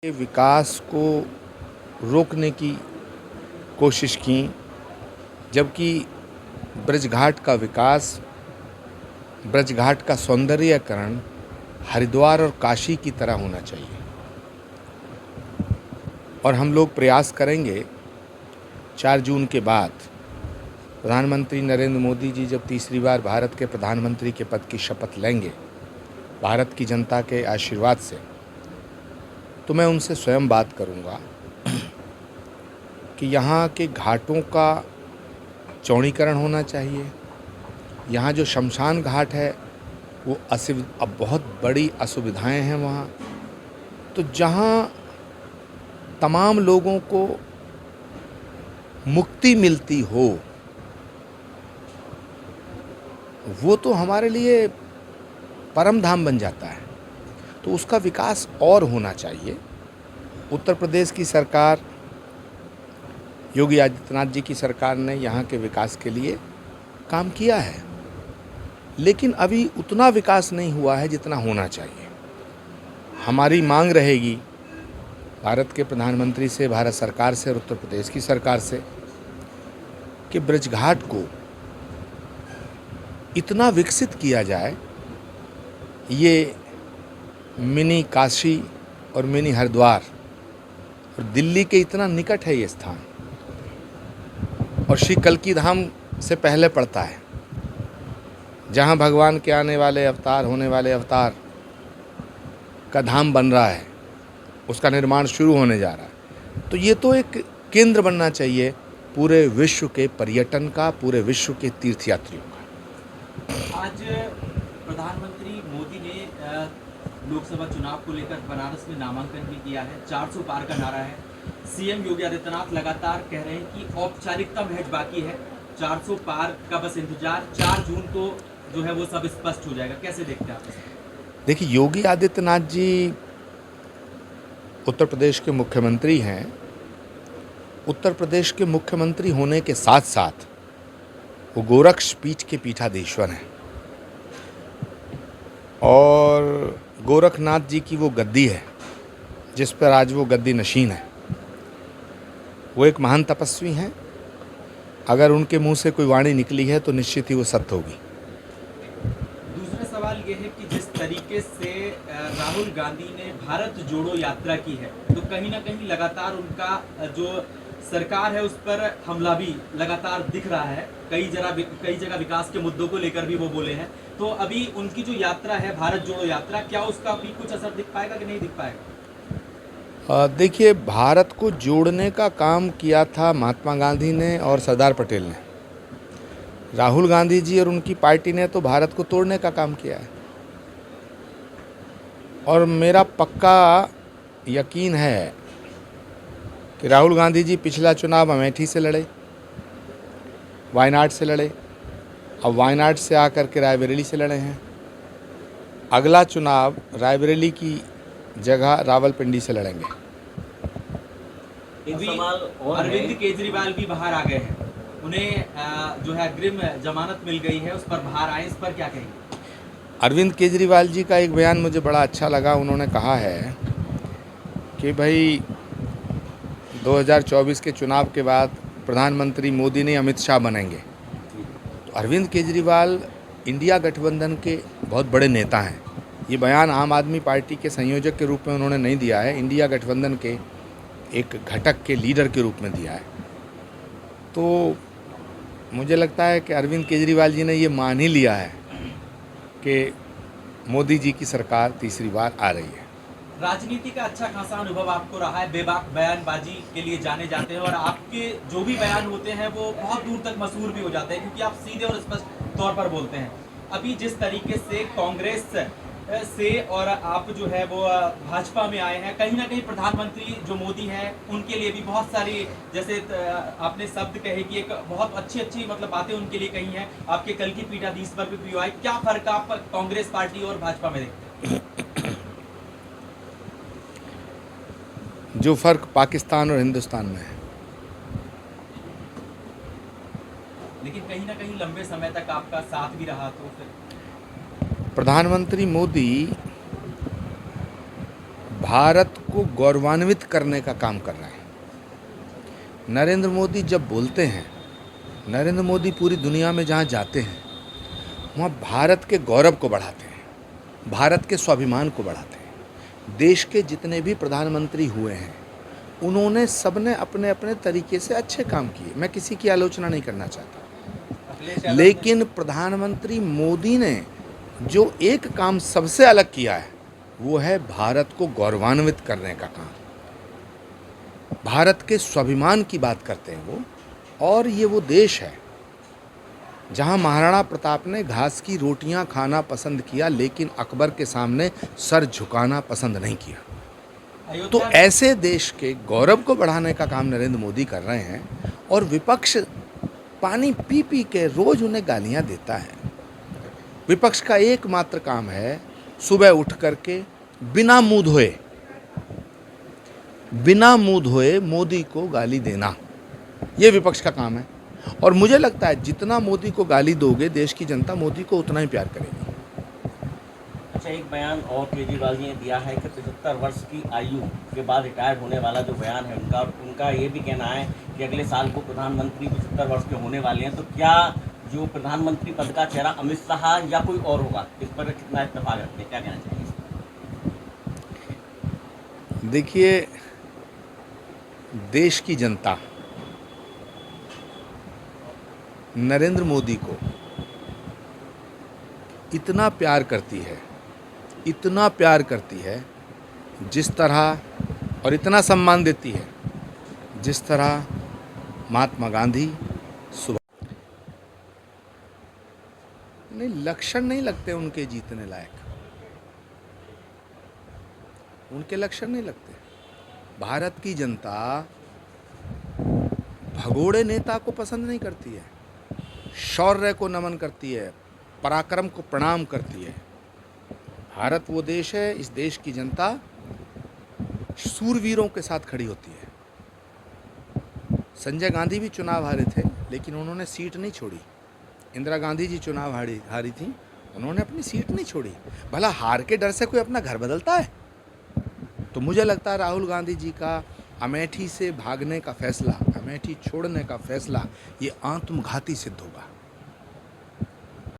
के विकास को रोकने की कोशिश की, जबकि ब्रजघाट का विकास, ब्रजघाट का सौंदर्यीकरण हरिद्वार और काशी की तरह होना चाहिए। और हम लोग प्रयास करेंगे 4 जून के बाद प्रधानमंत्री नरेंद्र मोदी जी जब तीसरी बार भारत के प्रधानमंत्री के पद की शपथ लेंगे भारत की जनता के आशीर्वाद से, तो मैं उनसे स्वयं बात करूंगा कि यहाँ के घाटों का चौड़ीकरण होना चाहिए। यहाँ जो शमशान घाट है वो अब बहुत बड़ी असुविधाएं हैं वहाँ, तो जहाँ तमाम लोगों को मुक्ति मिलती हो वो तो हमारे लिए परम धाम बन जाता है, तो उसका विकास और होना चाहिए। उत्तर प्रदेश की सरकार, योगी आदित्यनाथ जी की सरकार ने यहाँ के विकास के लिए काम किया है, लेकिन अभी उतना विकास नहीं हुआ है जितना होना चाहिए। हमारी मांग रहेगी भारत के प्रधानमंत्री से, भारत सरकार से और उत्तर प्रदेश की सरकार से कि ब्रजघाट को इतना विकसित किया जाए, ये मिनी काशी और मिनी हरिद्वार और दिल्ली के इतना निकट है ये स्थान, और श्री कल्की धाम से पहले पड़ता है, जहाँ भगवान के आने वाले अवतार, होने वाले अवतार का धाम बन रहा है, उसका निर्माण शुरू होने जा रहा है। तो ये तो एक केंद्र बनना चाहिए पूरे विश्व के पर्यटन का, पूरे विश्व के तीर्थयात्रियों का। आज प्रधानमंत्री मोदी ने लोकसभा चुनाव को लेकर बनारस में नामांकन भी किया है। 400 पार का नारा है। सीएम योगी आदित्यनाथ लगातार कह रहे हैं कि औपचारिकता महज बाकी है, 400 पार का बस इंतजार, 4 जून को जो है वो सब स्पष्ट हो जाएगा। कैसे देखते हैं आप? देखिए, योगी आदित्यनाथ जी उत्तर प्रदेश के मुख्यमंत्री हैं। उत्तर प्रदेश के मुख्यमंत्री होने के साथ साथ वो गोरक्ष पीठ के पीठाधीश्वर हैं, और गोरखनाथ जी की वो गद्दी है जिस पर आज वो गद्दी नशीन है। वो एक महान तपस्वी हैं। अगर उनके मुंह से कोई वाणी निकली है तो निश्चित ही वो सत्य होगी। दूसरा सवाल ये है कि जिस तरीके से राहुल गांधी ने भारत जोड़ो यात्रा की है, तो कहीं ना कहीं लगातार उनका जो सरकार है उस पर हमला भी लगातार दिख रहा है। कई जगह विकास के मुद्दों को लेकर भी वो बोले हैं। तो अभी उनकी जो यात्रा है, भारत जोड़ो यात्रा, क्या उसका भी कुछ असर दिख पाएगा कि नहीं दिख पाएगा? देखिए, भारत को जोड़ने का काम किया था महात्मा गांधी ने और सरदार पटेल ने। राहुल गांधी जी और उनकी पार्टी ने तो भारत को तोड़ने का काम किया है। और मेरा पक्का यकीन है कि राहुल गांधी जी पिछला चुनाव अमेठी से लड़े, वायनाड से लड़े, अब वायनाड से आकर के रायबरेली से लड़े हैं। अगला चुनाव रायबरेली की जगह रावलपिंडी से लड़ेंगे। अरविंद केजरीवाल भी बाहर आ गए हैं, उन्हें जो है अग्रिम जमानत मिल गई है, उस पर बाहर आए, इस पर क्या कहेंगे? अरविंद केजरीवाल जी का एक बयान मुझे बड़ा अच्छा लगा। उन्होंने कहा है कि भाई 2024 के चुनाव के बाद प्रधानमंत्री मोदी नहीं अमित शाह बनेंगे। तो अरविंद केजरीवाल इंडिया गठबंधन के बहुत बड़े नेता हैं। ये बयान आम आदमी पार्टी के संयोजक के रूप में उन्होंने नहीं दिया है, इंडिया गठबंधन के एक घटक के लीडर के रूप में दिया है। तो मुझे लगता है कि अरविंद केजरीवाल जी ने ये मान ही लिया है कि मोदी जी की सरकार तीसरी बार आ रही है। राजनीति का अच्छा खासा अनुभव आपको रहा है, बेबाक बयानबाजी के लिए जाने जाते हैं, और आपके जो भी बयान होते हैं वो बहुत दूर तक मशहूर भी हो जाते हैं, क्योंकि आप सीधे और स्पष्ट तौर पर बोलते हैं। अभी जिस तरीके से कांग्रेस से और आप जो है वो भाजपा में आए हैं, कहीं ना कहीं प्रधानमंत्री जो मोदी हैं उनके लिए भी बहुत सारी, जैसे आपने शब्द कहे कि एक बहुत अच्छी मतलब बातें उनके लिए कही हैं। आपके कल की पीठाधीश पर भी हुआ है। क्या फर्क आप कांग्रेस पार्टी और भाजपा में देखते हैं? जो फ़र्क पाकिस्तान और हिंदुस्तान में है। लेकिन कहीं ना कहीं लंबे समय तक आपका साथ भी रहा, तो फिर प्रधानमंत्री मोदी भारत को गौरवान्वित करने का काम कर रहे हैं। नरेंद्र मोदी जब बोलते हैं, नरेंद्र मोदी पूरी दुनिया में जहाँ जाते हैं वहाँ भारत के गौरव को बढ़ाते हैं, भारत के स्वाभिमान को बढ़ाते हैं। देश के जितने भी प्रधानमंत्री हुए हैं उन्होंने सबने अपने अपने तरीके से अच्छे काम किए, मैं किसी की आलोचना नहीं करना चाहता, लेकिन प्रधानमंत्री मोदी ने जो एक काम सबसे अलग किया है वो है भारत को गौरवान्वित करने का काम। भारत के स्वाभिमान की बात करते हैं वो, और ये वो देश है जहां महाराणा प्रताप ने घास की रोटियां खाना पसंद किया लेकिन अकबर के सामने सर झुकाना पसंद नहीं किया। तो ऐसे देश के गौरव को बढ़ाने का काम नरेंद्र मोदी कर रहे हैं और विपक्ष पानी पी पी के रोज उन्हें गालियां देता है। विपक्ष का एकमात्र काम है सुबह उठ करके बिना मुंह धोए मोदी को गाली देना, ये विपक्ष का काम है। और मुझे लगता है जितना मोदी को गाली दोगे देश की जनता मोदी को उतना ही प्यार करेगी। अच्छा, एक बयान और केजरीवाल जी ने दिया है कि 75 वर्ष की आयु के बाद रिटायर होने वाला जो बयान है उनका ये भी कहना है कि अगले साल को प्रधानमंत्री 75 वर्ष के होने वाले हैं, तो क्या जो प्रधानमंत्री पद का चेहरा अमित शाह या कोई और होगा, इस पर कितना इत्तेफाक रखते हैं, क्या कहना चाहिए? देखिए, देश की जनता नरेंद्र मोदी को इतना प्यार करती है जिस तरह, और इतना सम्मान देती है जिस तरह महात्मा गांधी, नहीं, लक्षण नहीं लगते उनके जीतने लायक, उनके लक्षण नहीं लगते। भारत की जनता भगोड़े नेता को पसंद नहीं करती है, शौर्य को नमन करती है, पराक्रम को प्रणाम करती है। भारत वो देश है, इस देश की जनता शूरवीरों के साथ खड़ी होती है। संजय गांधी भी चुनाव हारे थे लेकिन उन्होंने सीट नहीं छोड़ी। इंदिरा गांधी जी चुनाव हारी थी, उन्होंने अपनी सीट नहीं छोड़ी। भला हार के डर से कोई अपना घर बदलता है? तो मुझे लगता है राहुल गांधी जी का अमेठी से भागने का फैसला, अमेठी छोड़ने का फैसला, ये आत्मघाती सिद्ध होगा।